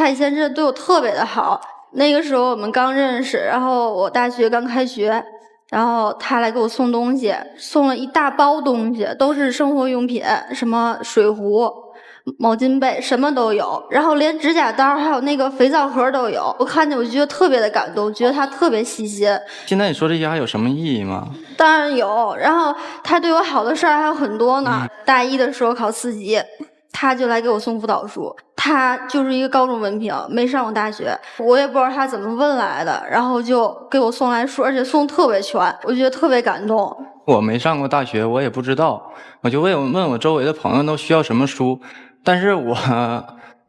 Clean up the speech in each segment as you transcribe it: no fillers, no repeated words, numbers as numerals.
以前真的对我特别的好。那个时候我们刚认识，然后我大学刚开学，然后他来给我送东西，送了一大包东西，都是生活用品，什么水壶、毛巾被什么都有，然后连指甲刀还有那个肥皂盒都有。我看见我觉得特别的感动，觉得他特别细心。现在你说这些还有什么意义吗？当然有，然后他对我好的事儿还有很多呢。大一的时候考4级，他就来给我送辅导书。他就是一个高中文凭，没上过大学，我也不知道他怎么问来的，然后就给我送来书，而且送特别全，我觉得特别感动。我没上过大学，我也不知道，我就问我周围的朋友都需要什么书，但是我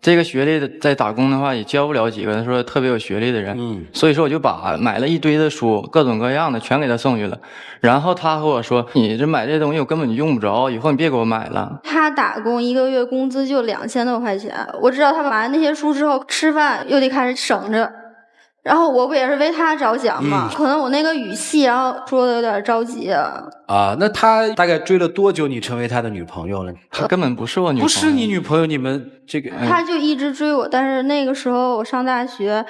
这个学历的在打工的话也教不了几个他说特别有学历的人，所以说我就买了一堆的书，各种各样的全给他送去了。然后他和我说：“你这买这东西我根本就用不着，以后你别给我买了。”他打工1个月工资就2000多块钱，我知道他买完那些书之后吃饭又得开始省着。然后我不也是为他着想嘛，可能我那个语气，然后说的有点着急啊。那他大概追了多久你成为他的女朋友了？他根本不是我女朋友。不是你女朋友，你们这个他就一直追我，但是那个时候我上大学，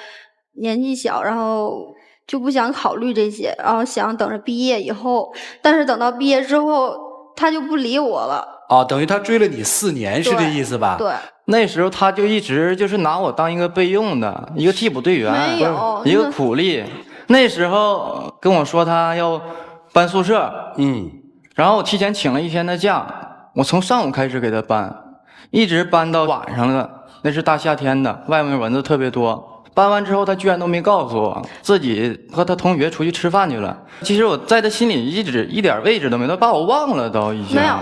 年纪小，然后就不想考虑这些，然后想等着毕业以后，但是等到毕业之后，他就不理我了。等于他追了你4年，是这意思吧？对。那时候他就一直就是拿我当一个备用的一个替补队员，没有一个苦力。那时候跟我说他要搬宿舍，然后我提前请了1天的假，我从上午开始给他搬，一直搬到晚上了。那是大夏天的，外面蚊子特别多。搬完之后他居然都没告诉我，自己和他同学出去吃饭去了。其实我在他心里一点位置都没有，他把我忘了都已经。没有。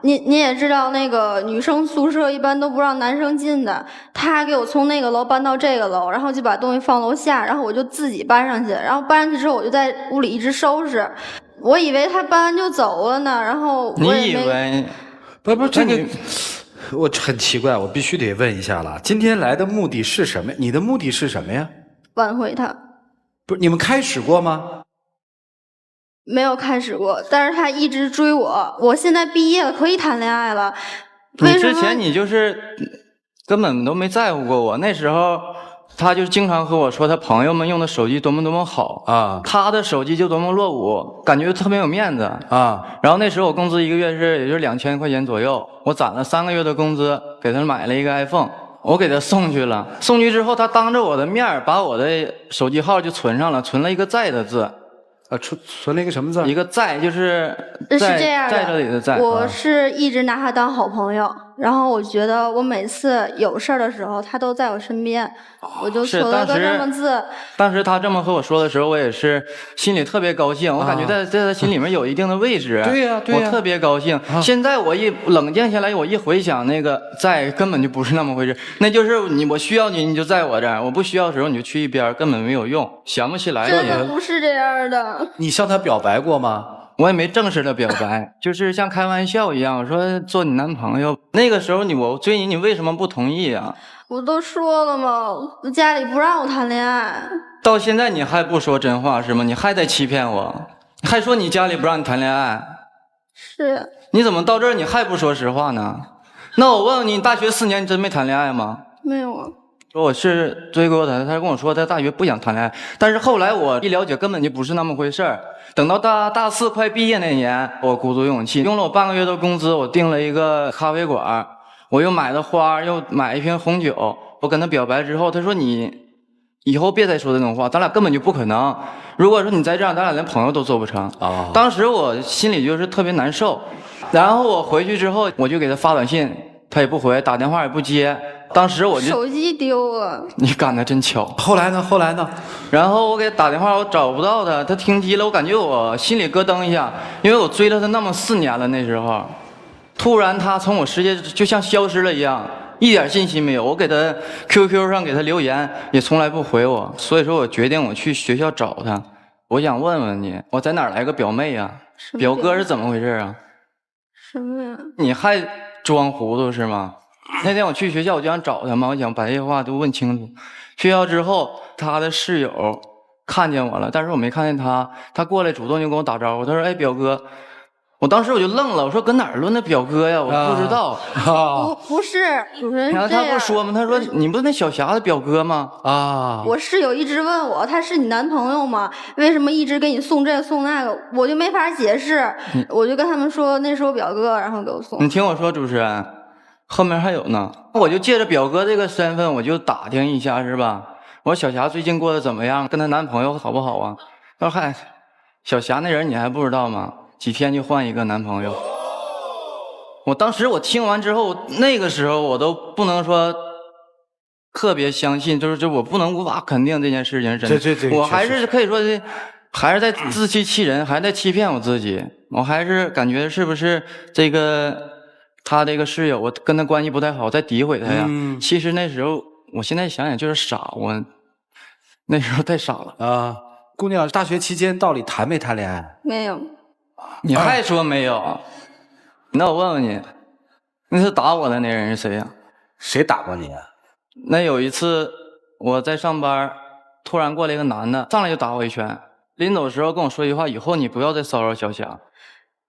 你也知道，那个女生宿舍一般都不让男生进的。他给我从那个楼搬到这个楼，然后就把东西放楼下，然后我就自己搬上去。然后搬上去之后，我就在屋里一直收拾。我以为他搬完就走了呢，然后我也你以为？不，这个我很奇怪，我必须得问一下了。今天来的目的是什么？你的目的是什么呀？挽回他。不是你们开始过吗？没有开始过，但是他一直追我。我现在毕业了，可以谈恋爱了。你之前你就是根本都没在乎过我。那时候他就经常和我说他朋友们用的手机多么好啊，他的手机就多么落伍，感觉特别有面子啊。然后那时候我工资1个月也就是2000块钱左右，我攒了3个月的工资给他买了一个 iPhone， 我给他送去了。送去之后，他当着我的面把我的手机号就存上了，存了一个在的字。存了一个什么字？一个在，就是是这样的，在这里的在。我是一直拿他当好朋友，然后我觉得我每次有事儿的时候，他都在我身边，我就存了个这么字。当时他这么和我说的时候，我也是心里特别高兴，我感觉在他心里面有一定的位置。对呀，我特别高兴。现在我一冷静下来，我一回想那个在根本就不是那么回事，那就是我需要你，你就在我这儿；我不需要的时候，你就去一边，根本没有用，想不起来。真的不是这样的。你向他表白过吗？我也没正式的表白，就是像开玩笑一样，我说做你男朋友。那个时候我追你，你为什么不同意啊？我都说了嘛，我家里不让我谈恋爱。到现在你还不说真话是吗？你还在欺骗我，还说你家里不让你谈恋爱。是。你怎么到这儿你还不说实话呢？那我问问你，大学4年你真没谈恋爱吗？没有啊。说我是追过他，他跟我说他大学不想谈恋爱，但是后来我一了解根本就不是那么回事儿。等到大4快毕业那年，我鼓足勇气，用了我半个月的工资，我订了一个咖啡馆，我又买了花，又买一瓶红酒。我跟他表白之后，他说你以后别再说这种话，咱俩根本就不可能。如果说你再这样，咱俩连朋友都做不成。当时我心里就是特别难受。然后我回去之后，我就给他发短信，他也不回，打电话也不接。当时我就手机丢了。你赶得真巧。后来呢？然后我给他打电话，我找不到他，他停机了。我感觉我心里咯噔一下，因为我追了他那么4年了，那时候突然他从我世界就像消失了一样，一点信息没有。我给他 QQ 上给他留言，也从来不回我。所以说我决定我去学校找他。我想问问你，我在哪儿来个表妹啊？表哥是怎么回事啊？什么呀？你还装糊涂是吗？那天我去学校，我就想找他嘛，我想把这些话都问清楚。学校之后，他的室友看见我了，但是我没看见他。他过来主动就跟我打招呼，他说：“哎，表哥。”我当时我就愣了，我说搁哪儿论的表哥呀？我不知道。不是，主持人然后他不说吗？他说你不是那小霞的表哥吗？啊，我室友一直问我，他是你男朋友吗？为什么一直给你送这个送那个？我就没法解释，我就跟他们说那是我表哥，然后给我送。你听我说，主持人，后面还有呢。我就借着表哥这个身份，我就打听一下，是吧？我说小霞最近过得怎么样？跟她男朋友好不好啊？他说嗨，小霞那人你还不知道吗？几天就换一个男朋友。我当时我听完之后，那个时候我都不能说特别相信，就是我不能无法肯定这件事情是真的。我还是可以说是还是在自欺欺人，还在欺骗我自己。我还是感觉是不是这个他这个室友，我跟他关系不太好，在诋毁他呀？其实那时候，我现在想想就是傻，我那时候太傻了啊。姑娘，大学期间到底谈没谈恋爱？没有。你还说没有？那我问问你，那次打我的那人是谁呀？谁打过你啊？那有一次我在上班，突然过来一个男的，上来就打我一拳，临走的时候跟我说一句话：以后你不要再骚扰小霞。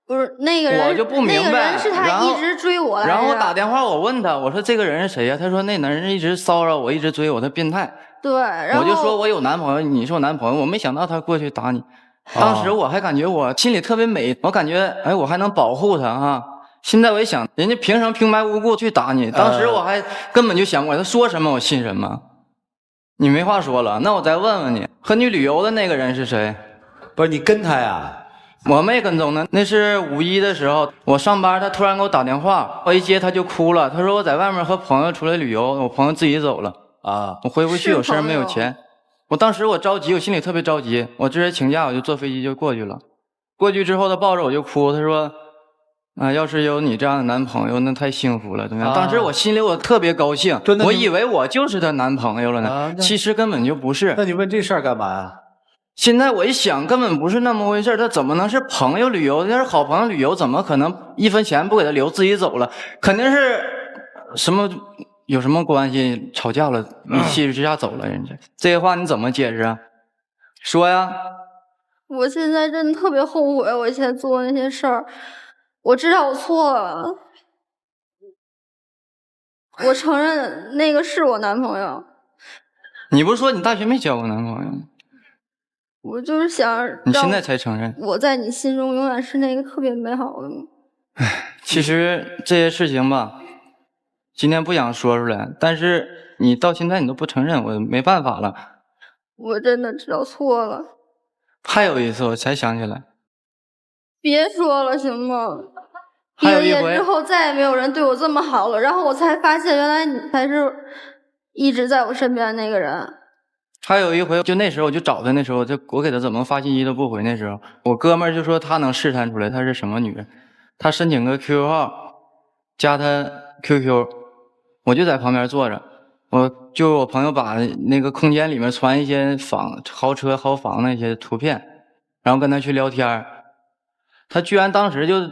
不是那个人，我就不明白，那个人是他一直追我来着。然后我打电话我问他，我说这个人是谁呀？他说那男人一直骚扰我，一直追我，他变态。对，然后我就说我有男朋友，你是我男朋友，我没想到他过去打你。当时我还感觉我心里特别美，我感觉哎，我还能保护他哈。现在我一想，人家凭什么平白无故去打你？当时我还根本就想过他说什么我信什么。你没话说了，那我再问问你，和你旅游的那个人是谁？不是你跟他呀？我没跟踪呢，那是5·1的时候，我上班，他突然给我打电话，我一接他就哭了，他说我在外面和朋友出来旅游，我朋友自己走了啊，我回不去，有事没有钱。我当时我着急，我心里特别着急，我直接请假，我就坐飞机就过去了。过去之后，他抱着我就哭，他说啊，要是有你这样的男朋友，那太幸福了，怎么样？当时我心里我特别高兴，我以为我就是她男朋友了呢，其实根本就不是。那你问这事儿干嘛呀？现在我一想，根本不是那么回事，他怎么能是朋友旅游？要是好朋友旅游，怎么可能1分钱不给他留，自己走了？肯定是什么有什么关系，吵架了，一气之下走了。人家这些话你怎么解释啊？说呀！我现在真的特别后悔，我以前做那些事儿。我知道我错了，我承认那个是我男朋友。你不是说你大学没交过男朋友吗？我就是想，你现在才承认，我在你心中永远是那个特别美好的。其实这些事情吧，今天不想说出来，但是你到现在你都不承认，我没办法了。我真的知道错了。还有一次我才想起来，别说了行吗？毕了业之后再也没有人对我这么好了，然后我才发现原来你才是一直在我身边的那个人。还有一回，就那时候我就找他，那时候我给他怎么发信息都不回。那时候我哥们儿就说他能试探出来他是什么女人，他申请个 QQ 号，加他 QQ， 我就在旁边坐着，我朋友把那个空间里面传一些豪车豪房那些图片，然后跟他去聊天，他居然当时就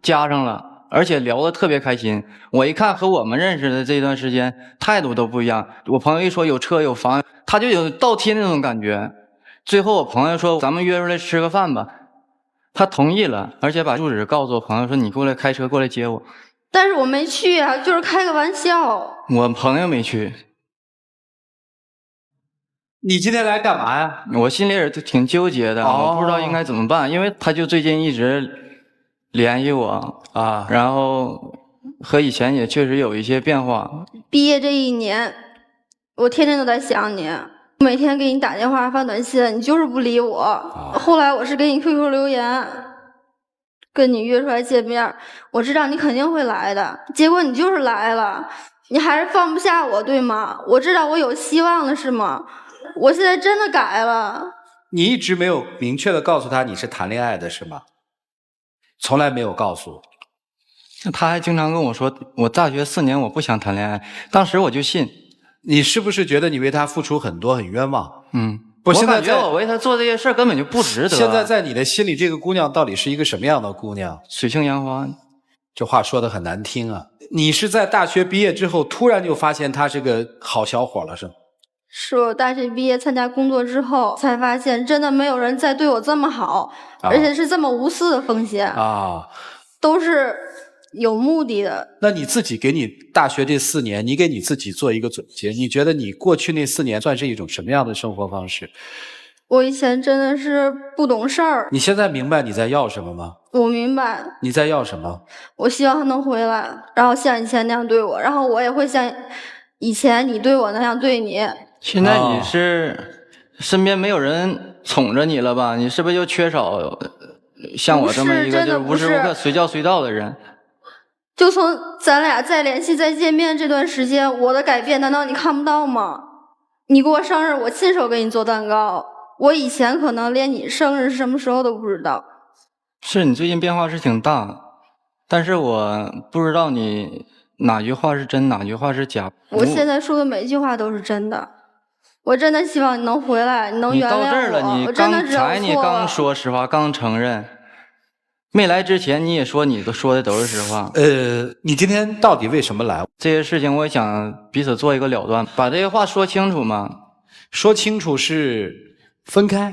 加上了。而且聊得特别开心，我一看和我们认识的这段时间态度都不一样。我朋友一说有车有房，他就有倒贴那种感觉。最后我朋友说咱们约出来吃个饭吧，他同意了，而且把住址告诉我朋友说你过来开车过来接我。但是我没去啊，就是开个玩笑。我朋友没去。你今天来干嘛呀？我心里也挺纠结的，我不知道应该怎么办，因为他就最近一直联系我啊，然后和以前也确实有一些变化。毕业这1年，我天天都在想你，每天给你打电话发短信，你就是不理我。后来我是给你 QQ 留言，跟你约出来见面，我知道你肯定会来的，结果你就是来了，你还是放不下我，对吗？我知道我有希望了，是吗？我现在真的改了。你一直没有明确的告诉他你是谈恋爱的是吗？从来没有告诉。他还经常跟我说我大学4年我不想谈恋爱，当时我就信。你是不是觉得你为他付出很多很冤枉？我感觉我为他做这些事根本就不值得。现在在你的心里这个姑娘到底是一个什么样的姑娘？水性杨花。这话说得很难听啊。你是在大学毕业之后突然就发现她是个好小伙了是吗？是我大学毕业参加工作之后，才发现真的没有人再对我这么好，而且是这么无私的奉献啊，都是有目的的。那你自己给你大学这4年，你给你自己做一个总结，你觉得你过去那4年算是一种什么样的生活方式？我以前真的是不懂事儿。你现在明白你在要什么吗？我明白。你在要什么？我希望他能回来，然后像以前那样对我，然后我也会像以前你对我那样对你。现在你是身边没有人宠着你了吧？你是不是就缺少像我这么一个就是无时无刻随叫随到的人？就从咱俩再联系再见面这段时间，我的改变难道你看不到吗？你过生日，我亲手给你做蛋糕。我以前可能连你生日是什么时候都不知道。是你最近变化是挺大，但是我不知道你哪句话是真，哪句话是假。我现在说的每句话都是真的。我真的希望你能回来，你能原谅我。你到这儿了，你刚说实话，刚承认。没来之前你也说你说的都是实话。你今天到底为什么来？这些事情我也想彼此做一个了断，把这些话说清楚嘛。说清楚是分开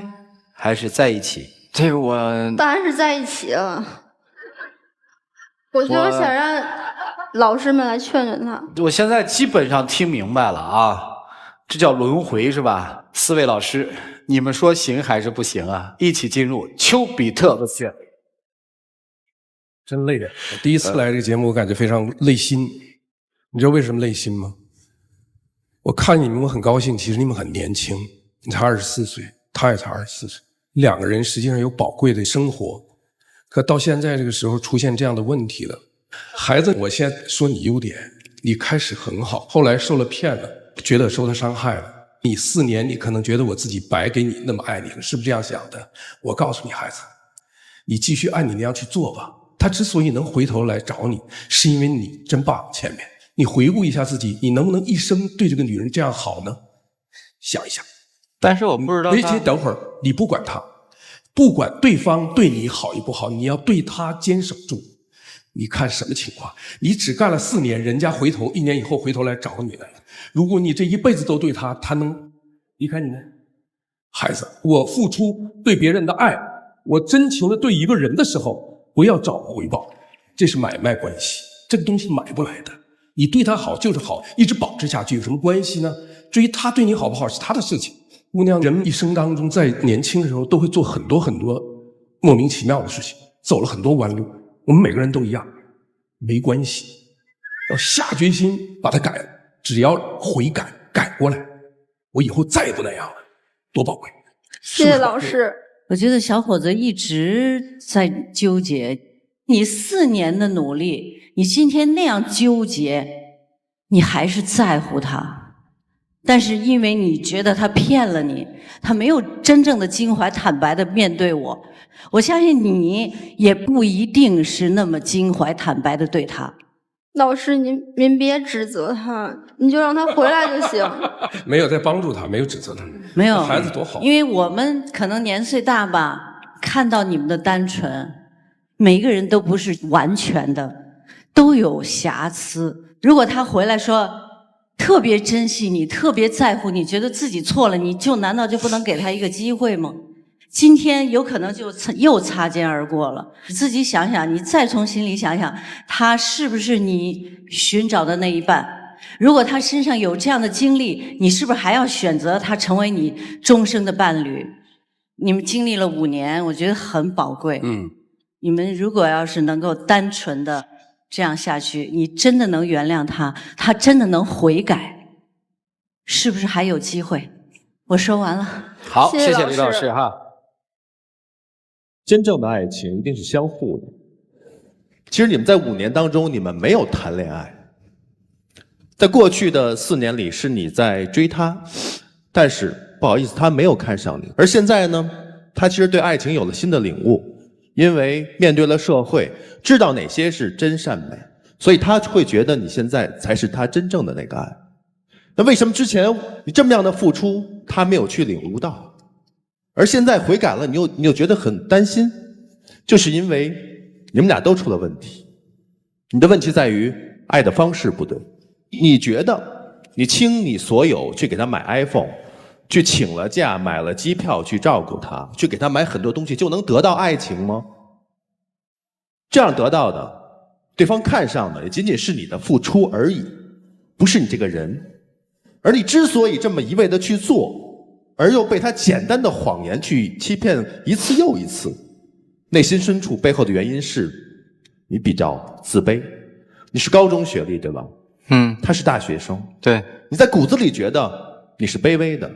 还是在一起？这个我当然是在一起了。我就想让老师们来劝劝他。我现在基本上听明白了啊，这叫轮回是吧？4位老师，你们说行还是不行啊？一起进入丘比特的线。真累的，我第一次来这个节目，我感觉非常累心。你知道为什么累心吗？我看你们，我很高兴。其实你们很年轻，你才24岁，他也才24岁，2个人实际上有宝贵的生活。可到现在这个时候出现这样的问题了。孩子，我先说你优点，你开始很好，后来受了骗了，觉得受他伤害了。你4年，你可能觉得我自己白给你那么爱你了，是不是这样想的？我告诉你，孩子，你继续按你那样去做吧。他之所以能回头来找你，是因为你真棒。前面你回顾一下自己，你能不能一生对这个女人这样好呢？想一想。但是我不知道他。等会儿，你不管他，不管对方对你好与不好，你要对他坚守住。你看什么情况？你只干了4年，人家回头1年以后回头来找你来了。如果你这一辈子都对他，他能离开你呢？孩子，我付出对别人的爱，我真情的对一个人的时候，不要找回报，这是买卖关系，这个东西买不来的。你对他好就是好，一直保持下去有什么关系呢？至于他对你好不好是他的事情。姑娘，人一生当中在年轻的时候都会做很多很多莫名其妙的事情，走了很多弯路，我们每个人都一样，没关系，要下决心把它改了，只要悔改改过来，我以后再也不那样了，多宝贵。谢谢老师。我觉得小伙子一直在纠结，你4年的努力，你今天那样纠结，你还是在乎他，但是因为你觉得他骗了你，他没有真正的襟怀坦白的面对我，我相信你也不一定是那么襟怀坦白的对他。老师，您别指责他，你就让他回来就行。没有在帮助他，没有指责他，没有孩子多好。因为我们可能年岁大吧，看到你们的单纯，每一个人都不是完全的，都有瑕疵。如果他回来说特别珍惜你，特别在乎你，觉得自己错了，你就难道就不能给他一个机会吗？今天有可能就又擦肩而过了，你自己想想，你再从心里想想，他是不是你寻找的那一半？如果他身上有这样的经历，你是不是还要选择他成为你终生的伴侣？你们经历了5年，我觉得很宝贵。你们如果要是能够单纯的这样下去，你真的能原谅他，他真的能悔改，是不是还有机会？我说完了。好，谢谢李老师哈。真正的爱情一定是相互的。其实你们在5年当中，你们没有谈恋爱。在过去的4年里，是你在追他，但是不好意思，他没有看上你。而现在呢，他其实对爱情有了新的领悟，因为面对了社会，知道哪些是真善美，所以他会觉得你现在才是他真正的那个爱。那为什么之前你这么样的付出，他没有去领悟到？而现在悔改了，你又觉得很担心，就是因为你们俩都出了问题。你的问题在于爱的方式不对，你觉得你倾你所有去给他买 iPhone， 去请了假，买了机票去照顾他，去给他买很多东西，就能得到爱情吗？这样得到的，对方看上的也仅仅是你的付出而已，不是你这个人。而你之所以这么一味的去做，而又被他简单的谎言去欺骗一次又一次，内心深处背后的原因是你比较自卑。你是高中学历对吧？他是大学生，对，你在骨子里觉得你是卑微的，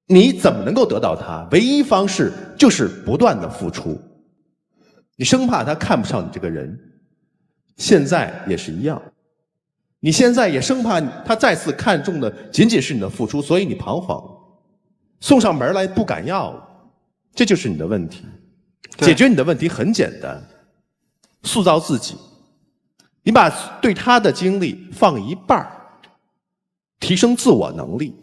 你怎么能够得到他？唯一方式就是不断的付出，你生怕他看不上你这个人。现在也是一样，你现在也生怕他再次看中的仅仅是你的付出，所以你彷徨，送上门来不敢要了，这就是你的问题。解决你的问题很简单，塑造自己。你把对他的精力放一半，提升自我能力。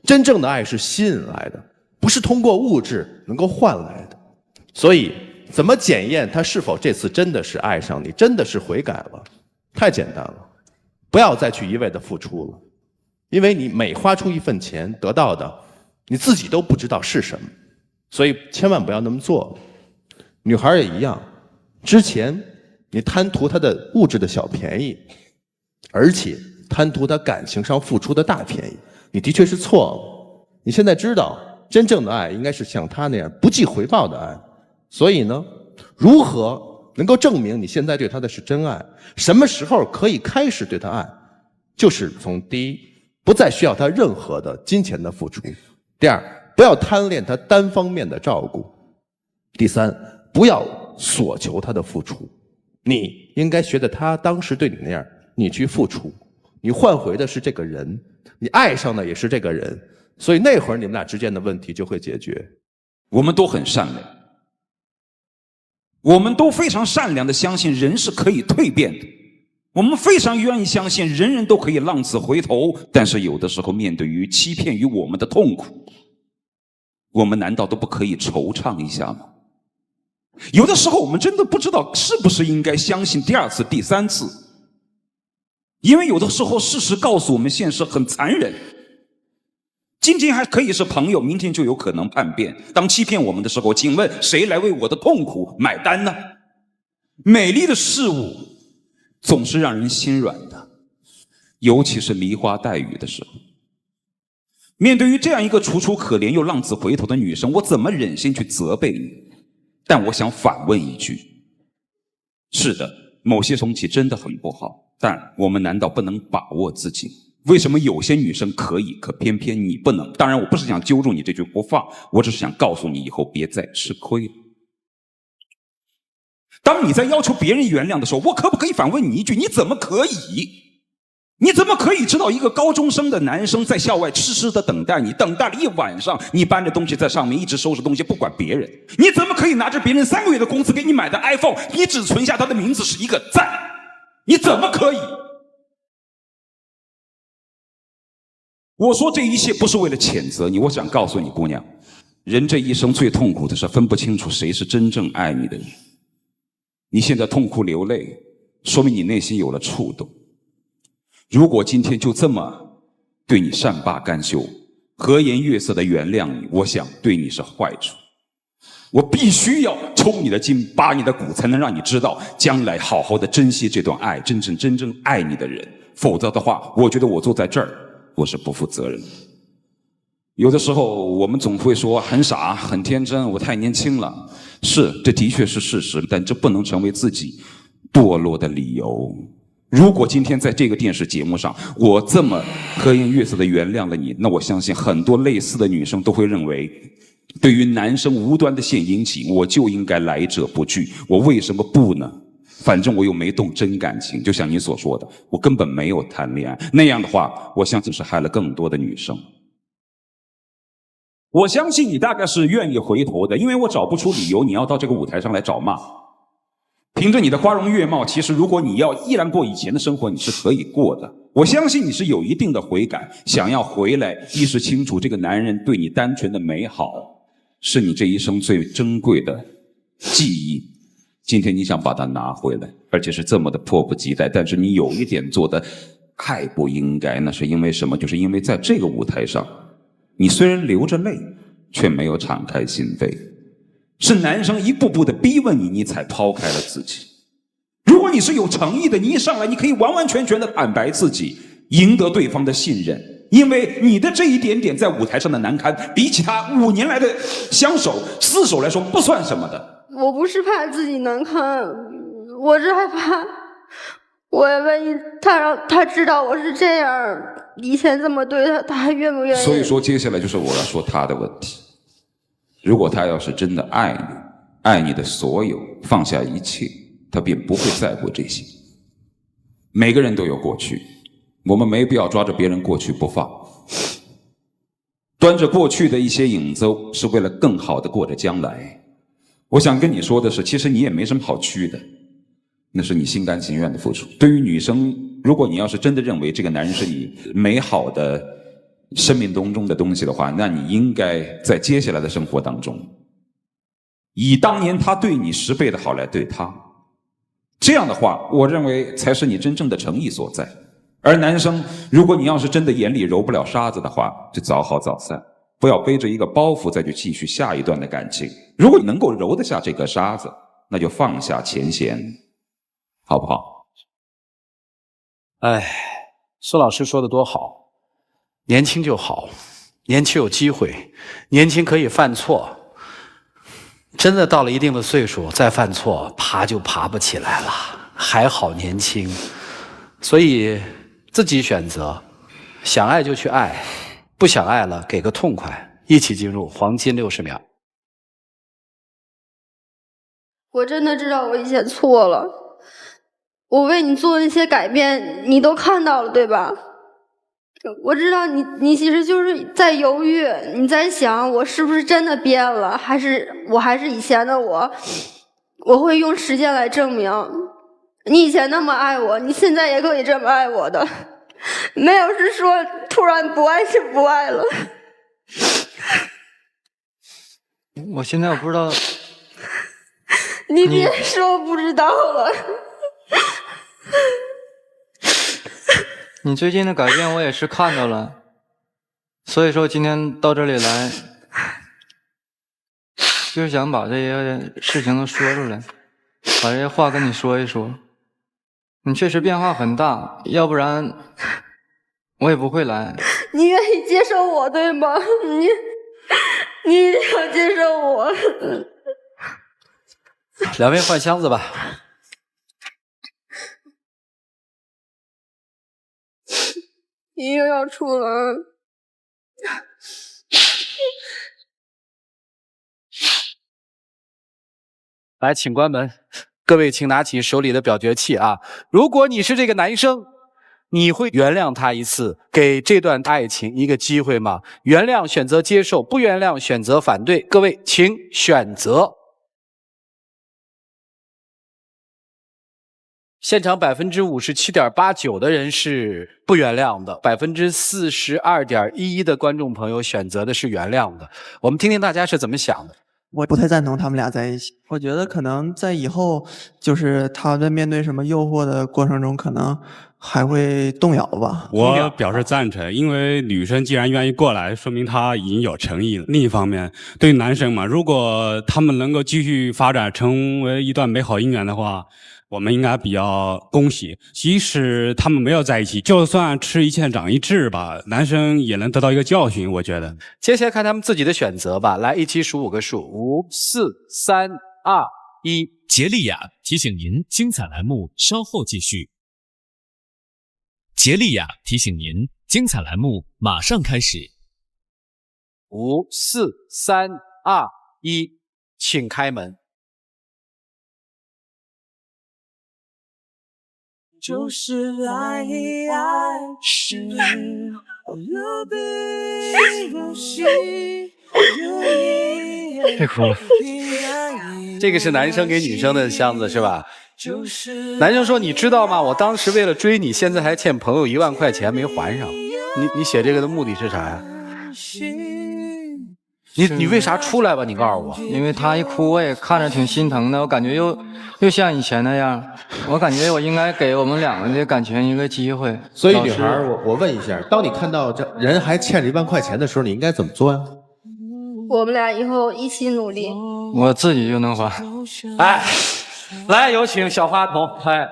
真正的爱是吸引来的，不是通过物质能够换来的。所以怎么检验他是否这次真的是爱上你，真的是悔改了？太简单了，不要再去一味的付出了，因为你每花出一份钱得到的你自己都不知道是什么，所以千万不要那么做。女孩也一样，之前你贪图她的物质的小便宜，而且贪图她感情上付出的大便宜，你的确是错了。你现在知道真正的爱应该是像她那样不计回报的爱，所以呢，如何能够证明你现在对她的是真爱？什么时候可以开始对她爱？就是从第一，不再需要她任何的金钱的付出；第二，不要贪恋她单方面的照顾；第三，不要索求她的付出。你应该学着他当时对你那样，你去付出，你换回的是这个人，你爱上的也是这个人，所以那会儿你们俩之间的问题就会解决。我们都很善良，我们都非常善良的相信人是可以蜕变的，我们非常愿意相信人人都可以浪子回头，但是有的时候面对于欺骗于我们的痛苦，我们难道都不可以惆怅一下吗？有的时候我们真的不知道是不是应该相信第二次第三次，因为有的时候事实告诉我们现实很残忍，今天还可以是朋友，明天就有可能叛变。当欺骗我们的时候，请问谁来为我的痛苦买单呢？美丽的事物总是让人心软的，尤其是梨花带雨的时候。面对于这样一个楚楚可怜又浪子回头的女生，我怎么忍心去责备你？但我想反问一句，是的，某些风气真的很不好，但我们难道不能把握自己？为什么有些女生可以，可偏偏你不能？当然我不是想揪住你这句不放，我只是想告诉你以后别再吃亏了。当你在要求别人原谅的时候，我可不可以反问你一句，你怎么可以？你怎么可以知道一个高中生的男生在校外痴痴的等待你，等待了一晚上，你搬着东西在上面一直收拾东西不管别人？你怎么可以拿着别人3个月的工资给你买的 iPhone， 你只存下他的名字是一个赞？你怎么可以？我说这一切不是为了谴责你，我想告诉你姑娘，人这一生最痛苦的是分不清楚谁是真正爱你的人。你现在痛哭流泪，说明你内心有了触动。如果今天就这么对你善罢甘休，和颜悦色的原谅你，我想对你是坏处。我必须要抽你的筋，拔你的骨，才能让你知道将来好好的珍惜这段爱，真正爱你的人。否则的话，我觉得我坐在这儿，我是不负责任的。有的时候我们总会说很傻很天真，我太年轻了。是，这的确是事实，但这不能成为自己堕落的理由。如果今天在这个电视节目上，我这么和颜悦色的原谅了你，那我相信很多类似的女生都会认为，对于男生无端的献殷勤，我就应该来者不拒，我为什么不呢？反正我又没动真感情，就像你所说的，我根本没有谈恋爱。那样的话，我相信是害了更多的女生。我相信你大概是愿意回头的，因为我找不出理由你要到这个舞台上来找骂。凭着你的花容月貌，其实如果你要依然过以前的生活，你是可以过的。我相信你是有一定的悔改，想要回来意识清楚这个男人对你单纯的美好是你这一生最珍贵的记忆。今天你想把它拿回来，而且是这么的迫不及待，但是你有一点做的太不应该。那是因为什么？就是因为在这个舞台上，你虽然流着泪，却没有敞开心扉。是男生一步步的逼问你，你才抛开了自己。如果你是有诚意的，你一上来你可以完完全全的坦白自己，赢得对方的信任。因为你的这一点点在舞台上的难堪，比起他5年来的相守厮守来说不算什么的。我不是怕自己难堪，我是害怕，我也万一让他知道我是这样，以前这么对他，他还愿不愿意？所以说接下来就是我要说他的问题。如果他要是真的爱你，爱你的所有，放下一切，他便不会在乎这些。每个人都有过去，我们没必要抓着别人过去不放，端着过去的一些影子，是为了更好的过着将来。我想跟你说的是，其实你也没什么好屈的，那是你心甘情愿的付出。对于女生，如果你要是真的认为这个男人是你美好的生命当中的东西的话，那你应该在接下来的生活当中，以当年他对你10倍的好来对他。这样的话，我认为才是你真正的诚意所在。而男生，如果你要是真的眼里揉不了沙子的话，就早好早散，不要背着一个包袱再去继续下一段的感情。如果你能够揉得下这颗沙子，那就放下前嫌，好不好？哎，苏老师说的多好，年轻就好，年轻有机会，年轻可以犯错。真的到了一定的岁数，再犯错，爬就爬不起来了。还好年轻，所以自己选择，想爱就去爱，不想爱了给个痛快。一起进入黄金60秒。我真的知道我以前错了，我为你做的那些改变，你都看到了，对吧？我知道你其实就是在犹豫，你在想我是不是真的变了，还是以前的我。我会用时间来证明，你以前那么爱我，你现在也可以这么爱我的，没有是说突然不爱就不爱了。我现在我不知道，你别说不知道了。你最近的改变我也是看到了，所以说今天到这里来，就是想把这些事情都说出来，把这些话跟你说一说。你确实变化很大，要不然我也不会来。你愿意接受我，对吗？你一定要接受我。两位换箱子吧。你又要出来。来，请关门。各位请拿起手里的表决器啊！如果你是这个男生，你会原谅他一次，给这段爱情一个机会吗？原谅选择接受，不原谅选择反对。各位请选择。现场57.89%的人是不原谅的，42.11%的观众朋友选择的是原谅的。我们听听大家是怎么想的。我不太赞同他们俩在一起。我觉得可能在以后，就是他在面对什么诱惑的过程中，可能还会动摇吧。我表示赞成，因为女生既然愿意过来，说明她已经有诚意了。另一方面，对于男生嘛，如果他们能够继续发展成为一段美好姻缘的话，我们应该比较恭喜。即使他们没有在一起，就算吃一堑长一智吧，男生也能得到一个教训。我觉得，接下来看他们自己的选择吧。来，一起数5个数：5、4、3、2、1。杰利亚提醒您，精彩栏目稍后继续。杰利亚提醒您，精彩栏目马上开始。5、4、3、2、1，请开门。就是爱一爱，是有悲有喜，别哭了。这个是男生给女生的箱子是吧？男生说：“你知道吗？我当时为了追你，现在还欠朋友1万块钱没还上。你写这个的目的是啥呀？”你为啥出来吧？你告诉我。因为他一哭，我也看着挺心疼的，我感觉又像以前那样，我感觉我应该给我们两个的感情一个机会。所以女孩，我问一下，当你看到这人还欠着1万块钱的时候，你应该怎么做呀？我们俩以后一起努力。我自己就能还。哎，来，有请小花童。哎。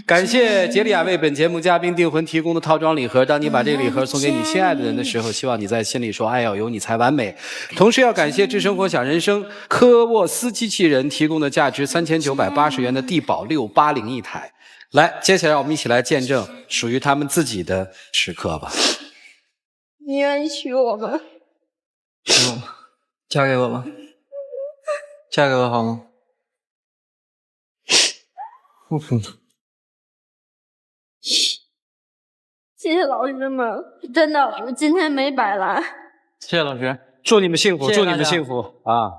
感谢杰里亚为本节目嘉宾订婚提供的套装礼盒。当你把这个礼盒送给你心爱的人的时候，希望你在心里说爱要有你才完美。同时要感谢智生活小人生科沃斯机器人提供的价值3980元的地保680一台。来，接下来我们一起来见证属于他们自己的时刻吧。你愿意娶我吗？娶我吗？嫁给我吧，嫁给我好吗？不哭了。谢谢老师们，真的，我今天没白来。谢谢老师，祝你们幸福，谢谢祝你们幸福啊！